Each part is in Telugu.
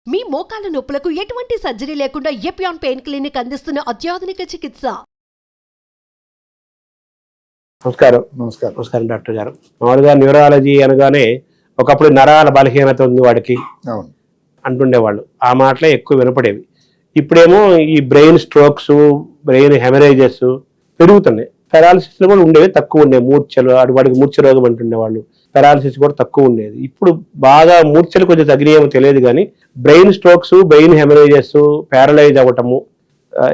మీ మోకాల నొప్పులకు ఎటువంటి సర్జరీ లేకుండా ఎపియాన్ పెయిన్ క్లినిక్ అందిస్తున్న అత్యాధునిక చికిత్స. నమస్కారం. నమస్కారం డాక్టర్ గారు. మామూలుగా న్యూరాలజీ అనగానే ఒకప్పుడు నరాల బలహీనత ఉంది వాడికి అంటుండేవాళ్ళు. ఆ మాటలే ఎక్కువ వినపడేవి. ఇప్పుడేమో ఈ బ్రెయిన్ స్ట్రోక్స్, బ్రెయిన్ హెమరేజెస్ పెరుగుతున్నాయి. పెరాలసిస్ కూడా ఉండేవి, తక్కువ ఉండేవి. మూర్ఛలు, వాడికి మూర్ఛ రోగం అంటుండేవాళ్ళు. పెరాలసిస్ కూడా తక్కువ ఉండేది. ఇప్పుడు బాగా మూర్ఛలు కొంచెం తగినేమో తెలియదు కానీ brain strokes, brain haemorrhages, paralyse అవ్వటము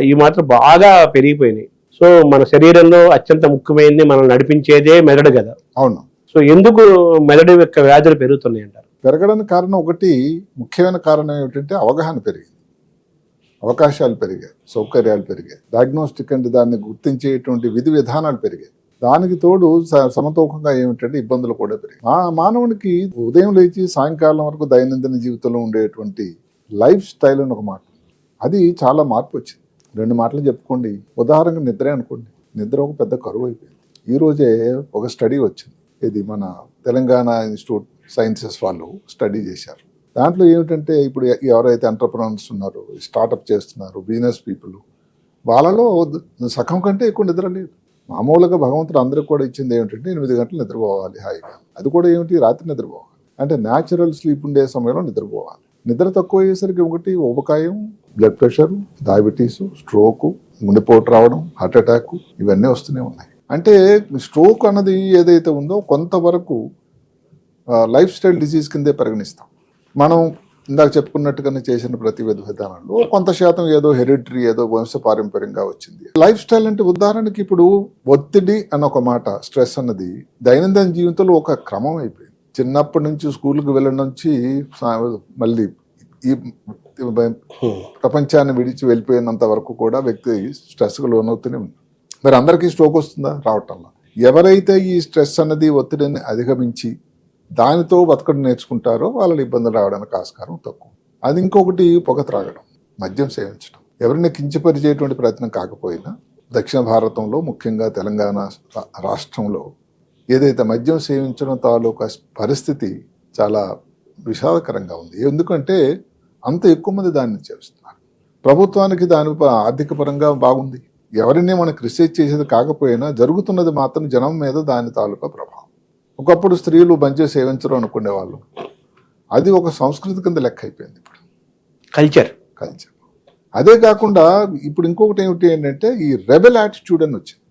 ఇవి మాత్రం బాగా పెరిగిపోయినాయి. సో మన శరీరంలో అత్యంత ముఖ్యమైనది మనం నడిపించేదే మెదడు కదా. అవును. సో ఎందుకు మెదడు యొక్క వ్యాధులు పెరుగుతున్నాయి అంటారు? పెరగడానికి కారణం ఒకటి, ముఖ్యమైన కారణం ఏమిటంటే అవగాహన పెరిగింది, అవకాశాలు పెరిగాయి, సౌకర్యాలు పెరిగాయి, డయాగ్నోస్టిక్ అంటే దాన్ని గుర్తించేటువంటి విధి విధానాలు పెరిగాయి. దానికి తోడు సమతూకంగా ఏమిటంటే ఇబ్బందులు కూడా పెరిగాయి. మానవునికి ఉదయం లేచి సాయంకాలం వరకు దైనందిన జీవితంలో ఉండేటువంటి లైఫ్ స్టైల్ అని ఒక మాట, అది చాలా మార్పు వచ్చింది. 2 మాటలు చెప్పుకోండి. ఉదాహరణకు నిద్రే అనుకోండి. నిద్ర ఒక పెద్ద కరువు అయిపోయింది. ఈరోజే ఒక స్టడీ వచ్చింది, ఇది మన తెలంగాణ ఇన్స్టిట్యూట్ సైన్సెస్ వాళ్ళు స్టడీ చేశారు. దాంట్లో ఏమిటంటే ఇప్పుడు ఎవరైతే ఎంటర్ప్రెనర్స్ ఉన్నారో, స్టార్టప్ చేస్తున్నారు, బిజినెస్ పీపుల్, వాళ్ళలో సగం కంటే ఎక్కువ నిద్ర లేదు. మామూలుగా భగవంతుడు అందరికి కూడా ఇచ్చింది ఏమిటంటే 8 గంటలు నిద్రపోవాలి హాయిగా. అది కూడా ఏమిటి, రాత్రి నిద్రపోవాలి. అంటే న్యాచురల్ స్లీప్ ఉండే సమయంలో నిద్రపోవాలి. నిద్ర తక్కువ అయ్యేసరికి ఒకటి ఊబకాయం, బ్లడ్ ప్రెషర్, డయాబెటీసు, స్ట్రోకు, గుండెపోటు రావడం, హార్ట్ అటాక్, ఇవన్నీ వస్తూనే ఉన్నాయి. అంటే స్ట్రోక్ అన్నది ఏదైతే ఉందో కొంతవరకు లైఫ్ స్టైల్ డిసీజ్ కిందే పరిగణిస్తాం. మనం ఇందాక చెప్పుకున్నట్టుగానే చేసిన ప్రతి విధానంలో కొంత శాతం ఏదో హెరిడిటరీ, ఏదో వంశపారంపర్యంగా వచ్చింది. లైఫ్ స్టైల్ అంటే ఉదాహరణకి ఇప్పుడు ఒత్తిడి అన్న ఒక మాట, స్ట్రెస్ అన్నది దైనందిన జీవితంలో ఒక క్రమం అయిపోయింది. చిన్నప్పటి నుంచి స్కూల్కి వెళ్ళడం నుంచి మళ్ళీ ఈ ప్రపంచాన్ని విడిచి వెళ్ళిపోయినంత వరకు కూడా వ్యక్తి స్ట్రెస్కు లోనవుతూనే ఉంది. మరి అందరికీ స్ట్రోక్ వస్తుందా? రావటంలా. ఎవరైతే ఈ స్ట్రెస్ అన్నది ఒత్తిడిని అధిగమించి దానితో బతకడం నేర్చుకుంటారో వాళ్ళ ఇబ్బందులు రావడానికి ఆస్కారం తక్కువ. అది ఇంకొకటి, పొగ త్రాగడం, మద్యం సేవించడం. ఎవరిని కించపరిచేటువంటి ప్రయత్నం కాకపోయినా దక్షిణ భారతంలో, ముఖ్యంగా తెలంగాణ రాష్ట్రంలో ఏదైతే మద్యం సేవించడం తాలూకా పరిస్థితి చాలా విషాదకరంగా ఉంది. ఎందుకంటే అంత ఎక్కువ మంది దాన్ని చేస్తున్నారు. ప్రభుత్వానికి దాని ఆర్థిక పరంగా బాగుంది. ఎవరిని మనకు రీసెర్చ్ చేసేది కాకపోయినా జరుగుతున్నది మాత్రం జనం మీద దాని తాలూకా ప్రభావం. ఒకప్పుడు స్త్రీలు మద్యం సేవించరు అనుకునే వాళ్ళు, అది ఒక సంస్కృతి కింద లెక్క అయిపోయింది ఇప్పుడు, కల్చర్. అదే కాకుండా ఇప్పుడు ఇంకొకటి ఏమిటి ఏంటంటే ఈ రెబెల్ యాటిట్యూడ్ అని వచ్చింది.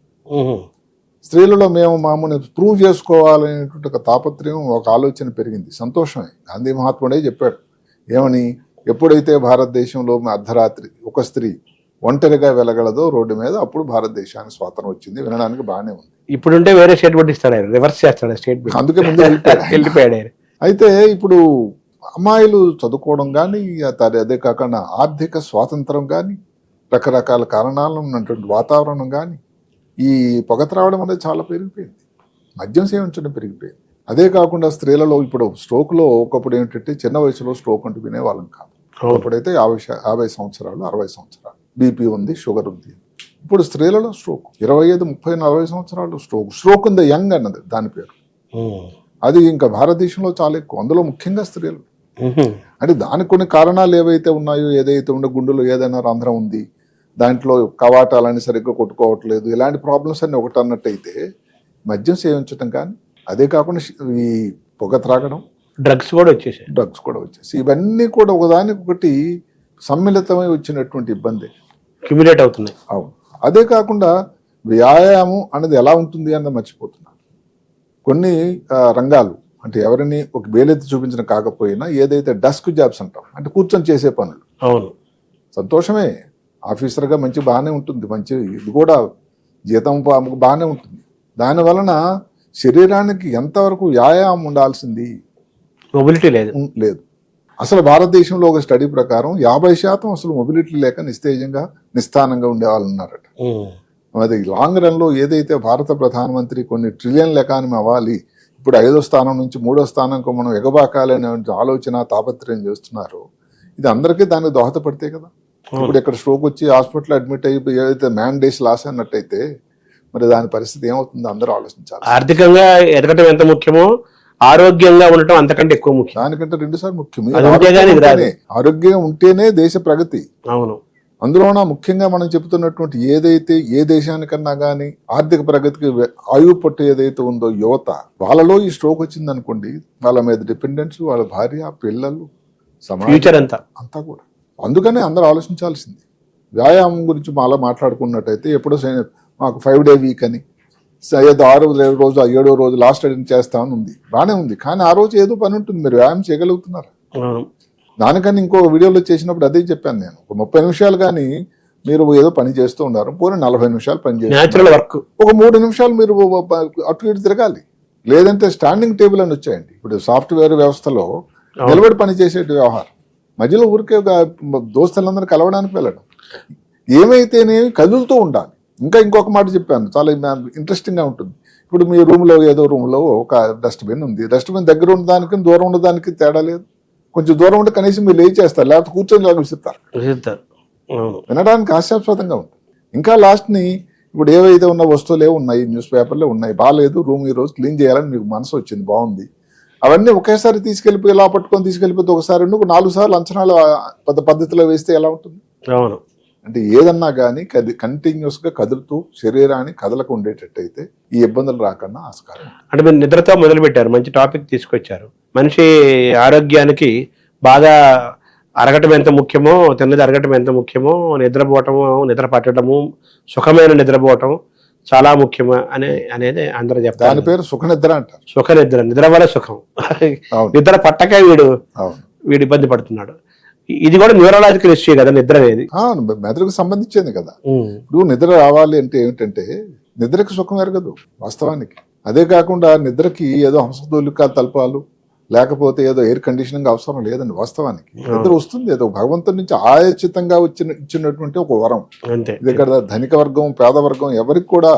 స్త్రీలలో మేము మామూలు ప్రూవ్ చేసుకోవాలనేటువంటి ఒక తాపత్రయం, ఒక ఆలోచన పెరిగింది. సంతోషమే. గాంధీ మహాత్ముడే చెప్పాడు ఏమని, ఎప్పుడైతే భారతదేశంలో అర్ధరాత్రి ఒక స్త్రీ ఒంటరిగా వెళ్ళగలదో రోడ్డు మీద, అప్పుడు భారతదేశానికి స్వాతంత్రం వచ్చింది. వినడానికి బాగానే ఉంది. ఇప్పుడుంటే వేరే స్టేట్మెంట్ ఇస్తాడు ఆయన, రివర్స్ చేస్తాడు స్టేట్మెంట్. అందుకే ముందు వెళ్ళిపోయాడు. అయితే ఇప్పుడు అమ్మాయిలు చదువుకోవడం కానీ, అదే కాకుండా ఆర్థిక స్వాతంత్రం కానీ, రకరకాల కారణాలు ఉన్నటువంటి వాతావరణం కానీ, ఈ పొగ త్రావడం అనేది చాలా పెరిగిపోయింది. మద్యం సేవించడం పెరిగిపోయింది. అదే కాకుండా స్త్రీలలో ఇప్పుడు స్ట్రోక్లో ఒకప్పుడు ఏంటంటే చిన్న వయసులో స్ట్రోక్ అంటూ వినేవాళ్ళం కాదు. అప్పుడైతే 50 సంవత్సరాలు, 60 సంవత్సరాలు బీపీ ఉంది, షుగర్ ఉంది. ఇప్పుడు స్త్రీలలో స్ట్రోక్ 25, 30, 40 సంవత్సరాలు స్ట్రోక్ ఉంది యంగ్ అన్నది దాని పేరు. అది ఇంకా భారతదేశంలో చాలా ఎక్కువ, అందులో ముఖ్యంగా స్త్రీలు. అంటే దానికి కొన్ని కారణాలు ఏవైతే ఉన్నాయో, ఏదైతే ఉండే గుండెలో ఏదైనా రంధ్రం ఉంది, దాంట్లో కవాటాలని సరిగ్గా కొట్టుకోవట్లేదు, ఇలాంటి ప్రాబ్లమ్స్ అన్ని ఒకటి అన్నట్టయితే మద్యం సేవించడం కానీ, అదే కాకుండా ఈ పొగ త్రాగడం, డ్రగ్స్ కూడా వచ్చేసి ఇవన్నీ కూడా ఒకదానికొకటి సమ్మిళితమై వచ్చినటువంటి ఇబ్బంది, క్యుములేట్ అవుతుంది. అవును. అదే కాకుండా వ్యాయామం అనేది ఎలా ఉంటుంది అన్నది మర్చిపోతున్నారు. కొన్ని రంగాలు అంటే ఎవరిని ఒక వేలెత్తి చూపించడం కాకపోయినా, ఏదైతే డస్క్ జాబ్స్ అంటాం, అంటే కూర్చొని చేసే పనులు, అవును, సంతోషమే. ఆఫీసర్గా మంచి బాగానే ఉంటుంది, మంచి ఇది కూడా జీతం బాగానే ఉంటుంది. దాని వలన శరీరానికి ఎంతవరకు వ్యాయామం ఉండాల్సింది, మొబిలిటీ లేదు. అసలు భారతదేశంలో ఒక స్టడీ ప్రకారం 50% అసలు మొబిలిటీ లేక నిస్తేజంగా, నిస్థానంగా ఉండేవాళ్ళు ఉన్నారట. అది లాంగ్ రన్లో ఏదైతే భారత ప్రధానమంత్రి కొన్ని ట్రిలియన్ల ఎకానమీ అవ్వాలి, ఇప్పుడు 5వ స్థానం నుంచి 3వ స్థానంకు మనం ఎగబాకాలనే ఆలోచన, తాపత్రయం చేస్తున్నారు. ఇది అందరికీ దానికి దోహదపడితే కదా. ఇప్పుడు ఇక్కడ స్ట్రోక్ వచ్చి హాస్పిటల్ అడ్మిట్ అయ్యి ఏదైతే మ్యాన్ డేస్ లాస్ అన్నట్టయితే మరి దాని పరిస్థితి ఏమవుతుందో అందరూ ఆలోచించాలి. ఆర్థికంగా ఎదగటం ఎంత ముఖ్యమో ఆరోగ్యంగా ఉండటం అంతకంటే ఎక్కువ ముఖ్యం. దానికంటే 2 సార్లు ముఖ్యం. అది ఉంటే గానీ ఇది రాదు. ఆరోగ్యం ఉంటేనే దేశ ప్రగతి. అవును. అందులోన ముఖ్యంగా మనం చెబుతున్నటువంటి ఏదైతే ఏ దేశానికన్నా కానీ ఆర్థిక ప్రగతికి ఆయువు పట్టు ఏదైతే ఉందో యువత, వాళ్ళలో ఈ స్ట్రోక్ వచ్చింది అనుకోండి, వాళ్ళ మీద డిపెండెన్స్, వాళ్ళ భార్య, పిల్లలు, ఫ్యూచర్ అంతా కూడా. అందుకనే అందరూ ఆలోచించాల్సింది. వ్యాయామం గురించి మాలా మాట్లాడుకున్నట్టయితే ఎప్పుడో మాకు 5 day వీక్ అని, ఏదో 6వ రోజు 7వ రోజు లాస్ట్ అటెండ్ చేస్తామని ఉంది, బాగానే ఉంది. కానీ ఆ రోజు ఏదో పని ఉంటుంది, మీరు వ్యాయామం చేయగలుగుతున్నారు. దానికని ఇంకో వీడియోలో చేసినప్పుడు అదే చెప్పాను నేను, ఒక 30 నిమిషాలు కానీ మీరు ఏదో పని చేస్తూ ఉన్నారు, పోనీ 40 నిమిషాలు పని చేస్తారు, వర్క్ ఒక 3 నిమిషాలు మీరు అటు ఇటు తిరగాలి. లేదంటే స్టాండింగ్ టేబుల్ అని వచ్చాయండి ఇప్పుడు సాఫ్ట్వేర్ వ్యవస్థలో, నిలబడి పని చేసే వ్యవహారం. మధ్యలో ఊరికే ఒక దోస్తులందరూ కలవడానికి వెళ్ళడం, ఏమైతేనేమి కదులుతూ ఉండాలి. ఇంకా ఇంకొక మాట చెప్పాను, చాలా ఇంట్రెస్టింగ్గా ఉంటుంది. ఇప్పుడు మీ రూమ్లో ఏదో రూమ్లో ఒక డస్ట్బిన్ ఉంది, డస్ట్బిన్ దగ్గర ఉన్నదానికి దూరం ఉన్నదానికి తేడా లేదు. కొంచెం దూరం ఉంటే కనీసం మీరు లేచేస్తారు, లేకపోతే కూర్చొని లాగా విసిస్తారు. వినడానికి హాస్యాస్పదంగా ఉంటుంది. ఇంకా లాస్ట్ని ఇప్పుడు ఏవైతే ఉన్న వస్తువులే ఉన్నాయి, న్యూస్ పేపర్లే ఉన్నాయి, బాగాలేదు, రూమ్ ఈరోజు క్లీన్ చేయాలని మీకు మనసు వచ్చింది, బాగుంది, అవన్నీ ఒకేసారి తీసుకెళ్ళిపోయి ఇలా పట్టుకొని తీసుకెళ్ళిపోతే ఒకసారి 4 సార్లు అంచనాలు పద్ధతిలో వేస్తే ఎలా ఉంటుంది? అవును. అంటే ఏదన్నా కానీ కంటిన్యూస్ గా కదులుతూ శరీరాన్ని కదలకు ఉండేటట్టయితే ఈ ఇబ్బందులు రాకుండా ఆస్కారం. అంటే మీరు నిద్రతో మొదలు పెట్టారు, మంచి టాపిక్ తీసుకొచ్చారు. మనిషి ఆరోగ్యానికి బాగా అరగటం ఎంత ముఖ్యమో, తిన్నది అరగటం ఎంత ముఖ్యమో, నిద్రపోవటము, నిద్ర పట్టడము, సుఖమైన నిద్రపోవటం చాలా ముఖ్యం అనేది అందరూ చెప్తారు. దాని పేరు సుఖ నిద్ర అంటారు. సుఖ నిద్ర, నిద్ర వల్ల సుఖం. నిద్ర పట్టక వీడు ఇబ్బంది పడుతున్నాడు. ఇది కూడా న్యూరలాజికల్ ఇష్యూ కదా నిద్ర అనేది. మెదడుకు సంబంధించింది కదా. ఇప్పుడు నిద్ర రావాలి అంటే ఏమిటంటే నిద్రకి సుఖం ఎరగదు వాస్తవానికి. అదే కాకుండా నిద్రకి ఏదో హంసతూలికా తల్పాలు లేకపోతే ఏదో ఎయిర్ కండిషనింగ్ అవసరం లేదండి వాస్తవానికి. నిద్ర వస్తుంది, ఏదో భగవంతుడి నుంచి ఆయాచితంగా ఇచ్చినటువంటి ఒక వరం. ఇది ఇక్కడ ధనిక వర్గం పేద వర్గం ఎవరికి కూడా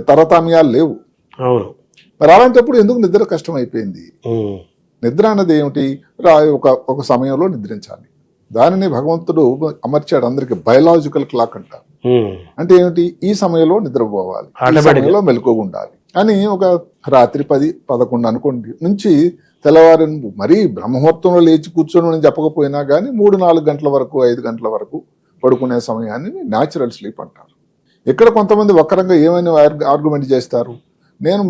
తరతామ్యాలు లేవు. మరి అలాంటప్పుడు ఎందుకు నిద్ర కష్టం అయిపోయింది? నిద్ర అన్నది ఏమిటి? ఒక సమయంలో నిద్రించాలి. దానిని భగవంతుడు అమర్చాడు అందరికి, బయలాజికల్ క్లాక్ అంటారు. అంటే ఏమిటి? ఈ సమయంలో నిద్రపోవాలి, ఈ సమయంలో మెలకువగా ఉండాలి అని. ఒక రాత్రి 10-11 అనుకోండి నుంచి తెల్లవారి మరీ బ్రహ్మముహూర్తంలో లేచి కూర్చొని అని చెప్పకపోయినా కానీ 3-4 గంటల వరకు 5 గంటల వరకు పడుకునే సమయాన్ని న్యాచురల్ స్లీప్ అంటారు. ఇక్కడ కొంతమంది వక్రంగా ఏమైనా ఆర్గ్యుమెంట్ చేస్తారు,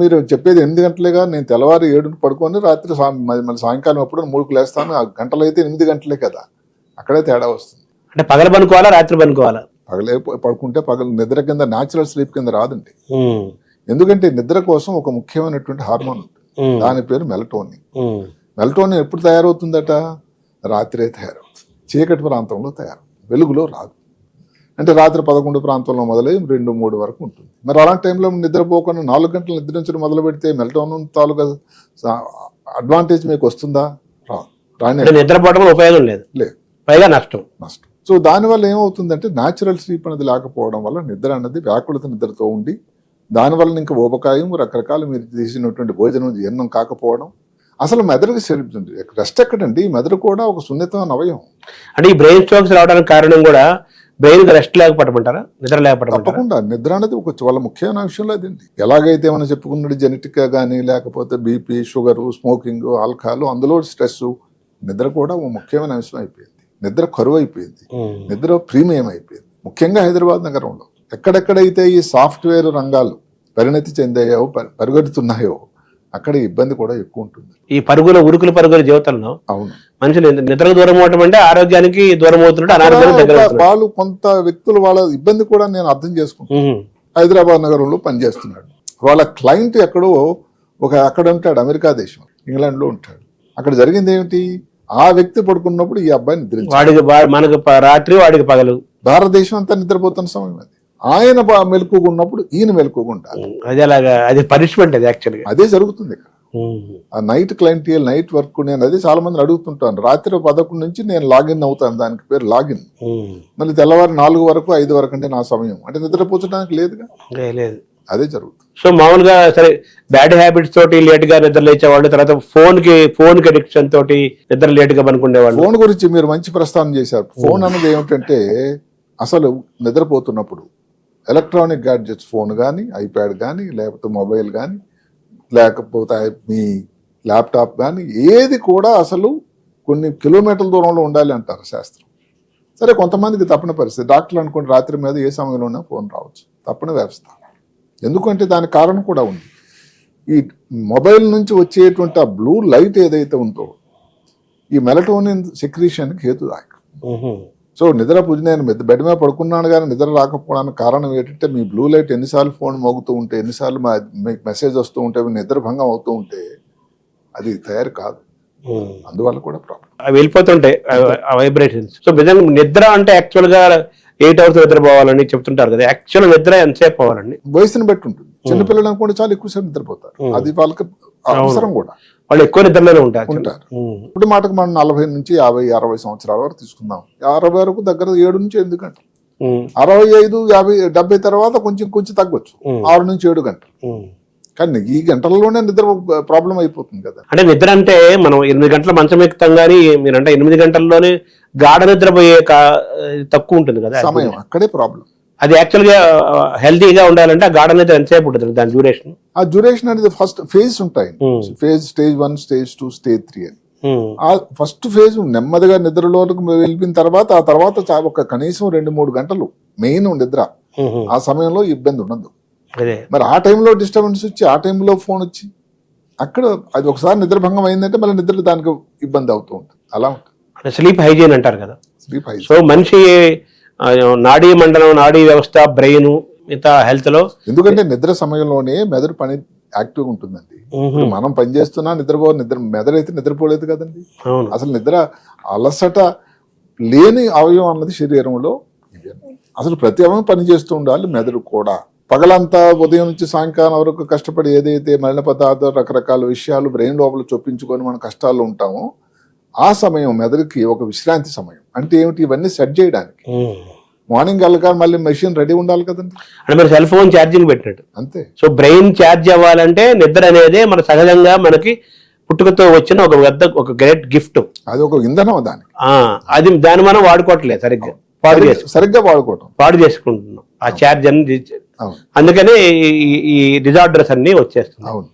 మీరు చెప్పేది 8 గంటలేగా, నేను తెల్లవారు 7కి పడుకొని రాత్రి మళ్ళీ సాయంకాలం ఎప్పుడు 3కి లేస్తాను, ఆ గంటలు అయితే 8 గంటలే కదా. అక్కడే తేడా వస్తుంది. అంటే పగలు పనుకోవాలా రాత్రి పనుకోవాలా? పగలే పడుకుంటే పగలు నిద్ర కింద న్యాచురల్ స్లీప్ కింద రాదండి. ఎందుకంటే నిద్ర కోసం ఒక ముఖ్యమైనటువంటి హార్మోన్ ఉంటుంది, దాని పేరు మెలటోనిన్. మెలటోనిన్ ఎప్పుడు తయారవుతుందట? రాత్రే తయారవుతుంది, చీకటి ప్రాంతంలో తయారవుతుంది, వెలుగులో రాదు. అంటే రాత్రి 11 ప్రాంతంలో మొదలై 2-3 వరకు ఉంటుంది. మరి అలాంటి టైంలో నిద్రపోకుండా 4 గంటలు నిద్రించడం మొదలు పెడితే మెలటోనిన్ తాలూకా అడ్వాంటేజ్ మీకు వస్తుందా? రాని. నిద్రపోవడం ఉపయోగం లేదు, పైగా నష్టం. సో దానివల్ల ఏమవుతుందంటే న్యాచురల్ స్లీప్ అనేది లేకపోవడం వల్ల నిద్ర అన్నది వ్యాకులత నిద్రతో ఉండి, దానివల్ల ఇంకా ఊబకాయం, రకరకాల మీరు తీసినటువంటి భోజనం జీర్ణం కాకపోవడం, అసలు మెదడుకి రెస్ట్ ఎక్కడండి? మెదడు కూడా ఒక సున్నితమైన అవయవం. అంటే ఈ బ్రెయిన్ స్ట్రోక్స్ రావడానికి కారణం కూడా బ్రెయిన్ రెస్ట్ లేకపోవటమంటారా, నిద్ర లేకపోవడం? తప్పకుండా నిద్ర అనేది ఒక చాలా ముఖ్యమైన విషయంలో అదండి. ఎలాగైతే మనం చెప్పుకున్నట్టు జెనెటిక్ గా కానీ లేకపోతే బీపీ, షుగర్, స్మోకింగ్, ఆల్కహాల్, అందులో స్ట్రెస్, నిద్ర కూడా ఒక ముఖ్యమైన అంశం అయిపోయింది. నిద్ర కరువు అయిపోయింది, నిద్ర ప్రీమియం అయిపోయింది. ముఖ్యంగా హైదరాబాద్ నగరంలో ఎక్కడెక్కడైతే ఈ సాఫ్ట్వేర్ రంగాలు పరిణతి చెందాయో, పరిగెడుతున్నాయో, అక్కడ ఇబ్బంది కూడా ఎక్కువ ఉంటుంది. ఈ ఉరుకుల పరుగుల జీవితంలో అవును మనుషులు నిద్రకు దూరం అవటం అంటే ఆరోగ్యానికి దూరం అవుతున్నట్టు వాళ్ళు కొంత వ్యక్తులు వాళ్ళ ఇబ్బంది కూడా నేను అర్థం చేసుకుంటాను. హైదరాబాద్ నగరంలో పనిచేస్తున్నాడు, వాళ్ళ క్లయింట్ ఎక్కడో అక్కడ ఉంటాడు, అమెరికా దేశం, ఇంగ్లాండ్ లో ఉంటాడు. అక్కడ జరిగింది ఏమిటి? ఆ వ్యక్తి పడుకున్నప్పుడు ఈ అబ్బాయి నిద్రించాడు. మనకు రాత్రి, వాడికి పగలు. భారతదేశం అంతా నిద్రపోతున్న సమయం అది. ఆయన మెలకుగా ఉన్నప్పుడు ఈయన మెలకుగా ఉంటారు. అది పనిష్మెంట్. అది యాక్చువల్గా అదే జరుగుతుంది ఇక్కడ. ఆ నైట్ క్లయింటియల్, నైట్ వర్క్, నేను అదే చాలా మంది అడుగుతుంటాను. రాత్రి 11 నుంచి నేను లాగిన్ అవుతాను, దానికి పేరు లాగిన్. మళ్ళీ తెల్లవారు 4 వరకు 5 వరకు అంటే నా సమయం, అంటే నిద్రపోచడానికి లేదుగా, లేదు. అదే జరుగుతుంది. సో మామూలుగా సరే బ్యాడ్ హ్యాబిట్స్ తోటి లేట్ గా నిద్ర లేచేవాళ్ళు, తర్వాత ఫోన్ కి అడిక్షన్ తోటి నిద్ర లేట్ గా పనుకునేవాళ్ళు. ఫోన్ గురించి మీరు మంచి ప్రస్తావన చేశారు. ఫోన్ అన్నది ఏమిటంటే అసలు నిద్రపోతున్నప్పుడు ఎలక్ట్రానిక్ గ్యాడ్జెట్స్, ఫోన్ కానీ, ఐప్యాడ్ కానీ, లేకపోతే మొబైల్ కానీ, లేకపోతే మీ ల్యాప్టాప్ కానీ ఏది కూడా అసలు కొన్ని కిలోమీటర్ల దూరంలో ఉండాలి అంటారు శాస్త్రం. సరే, కొంతమందికి తప్పని పరిస్థితి. డాక్టర్లు అనుకోండి రాత్రి మీద ఏ సమయంలోనే ఫోన్ రావచ్చు, తప్పని వ్యవస్థ. ఎందుకంటే దానికి కారణం కూడా ఉంది. ఈ మొబైల్ నుంచి వచ్చేటువంటి ఆ బ్లూ లైట్ ఏదైతే ఉందో ఈ మెలటోనిన్ సెక్రీషన్కి హేతుదాయకం. సో నిద్ర నేను బెడ్ మీద పడుకున్నాను కానీ నిద్ర రాకపోవడానికి కారణం ఏంటంటే మీ బ్లూ లైట్ ఎన్నిసార్లు ఫోన్ మోగుతూ ఉంటే, ఎన్నిసార్లు మీకు మెసేజ్ వస్తూ ఉంటే, నిద్ర భంగం అవుతూ ఉంటే అది తయారు కాదు. అందువల్ల కూడా ప్రాబ్లం. అవి వెళ్ళిపోతుంటాయి వైబ్రేషన్స్. సో నిజంగా నిద్ర అంటే యాక్చువల్ గా 8 hours నిద్రపోవాలని చెప్తుంటారు కదా, యాక్చువల్ నిద్ర ఎంతసేపు పోవాలండి? వయసుని బట్టి ఉంటుంది. చిన్నపిల్లలు అనుకోండి చాలా ఎక్కువసేపు నిద్రపోతారు, అది వాళ్ళకి అవసరం కూడా. వాళ్ళు ఎక్కువ నిద్రలోనే ఉంటారు. ఇప్పుడు మాటకు మనం 40 నుంచి 50, 60 సంవత్సరాల వరకు తీసుకుందాం. 60 వరకు దగ్గర 7 నుంచి 8 గంటలు, 65, 50, 70 తర్వాత కొంచెం కొంచెం తగ్గొచ్చు, 6 నుంచి 7 గంటలు. కానీ ఈ గంటల్లోనే నిద్ర ప్రాబ్లం అయిపోతుంది కదా. అంటే నిద్ర అంటే మనం 8 గంటల మంచం ఎక్కుతాం కానీ మీరంటే 8 గంటల్లోనే గాఢ నిద్రపోయే తక్కువ ఉంటుంది కదా సమయం. అక్కడే ప్రాబ్లం. అది యాక్చువల్ గా హెల్తీగా ఉండాలంటే ఆ గాఢ నిద్ర ఎంతసేపు ఉంటుంది దాని డ్యూరేషన్? ఆ డ్యూరేషన్ అనేది ఫస్ట్ ఫేజ్ ఉంటాయి. ఫేజ్ స్టేజ్ 1, స్టేజ్ 2, స్టేజ్ 3 అని. ఆ ఫస్ట్ ఫేజ్ నెమ్మదిగా నిద్రలోకి వెళ్ళిన తర్వాత ఆ తర్వాత ఒక కనీసం 2-3 గంటలు మెయిన్ నిద్ర. ఆ సమయంలో ఇబ్బంది ఉండదు. మరి ఆ టైంలో డిస్టర్బెన్స్ వచ్చి ఆ టైంలో ఫోన్ వచ్చి అక్కడ అది ఒకసారి నిద్రభంగం అయిందంటే మళ్ళీ నిద్ర దానికి ఇబ్బంది అవుతూ ఉంటుంది. అలా ఉంటుంది. స్లీప్ హైజీన్ అంటారు కదా. Sleep hygiene. సో మనిషి నాడీ మండలం, నాడీ వ్యవస్థ, బ్రెయిన్, మిగతా హెల్త్ లో, ఎందుకంటే నిద్ర సమయంలోనే మెదడు పని యాక్టివ్ ఉంటుందండి. మనం పని చేస్తున్నా మెదడు అయితే నిద్రపోలేదు కదండి. అసలు నిద్ర అలసట లేని అవయవం అన్నది శరీరంలో అసలు ప్రతి అవయవం పని చేస్తూ ఉండాలి. మెదడు కూడా పగలంతా ఉదయం నుంచి సాయంకాలం వరకు కష్టపడి ఏదైతే మలిన పదార్థాలు, రకరకాల విషయాలు బ్రెయిన్ లోపల చొప్పించుకొని మన కష్టాల్లో ఉంటామో ఆ సమయం మెదడుకి ఒక విశ్రాంతి సమయం. అంటే ఏమిటి? ఇవన్నీ సెట్ చేయడానికి మార్నింగ్ వెళ్ళగా మళ్ళీ మెషిన్ రెడీ ఉండాలి కదండి. అంటే మీరు సెల్ ఫోన్ ఛార్జింగ్ పెట్టినట్టు అంతే. సో బ్రెయిన్ ఛార్జ్ అవ్వాలంటే నిద్ర అనేది మన సహజంగా మనకి పుట్టుకతో వచ్చిన ఒక గ్రేట్ గిఫ్ట్. అది ఒక ఇంధనం దానికి. అది దాన్ని మనం వాడుకోవట్లేదు సరిగ్గా, సరిగ్గా పాడు చేసుకుంటున్నాం ఆ ఛార్జ్ అని. అందుకనే ఈ డిజార్డర్స్ అన్ని వచ్చేస్తున్నాయి. అవును.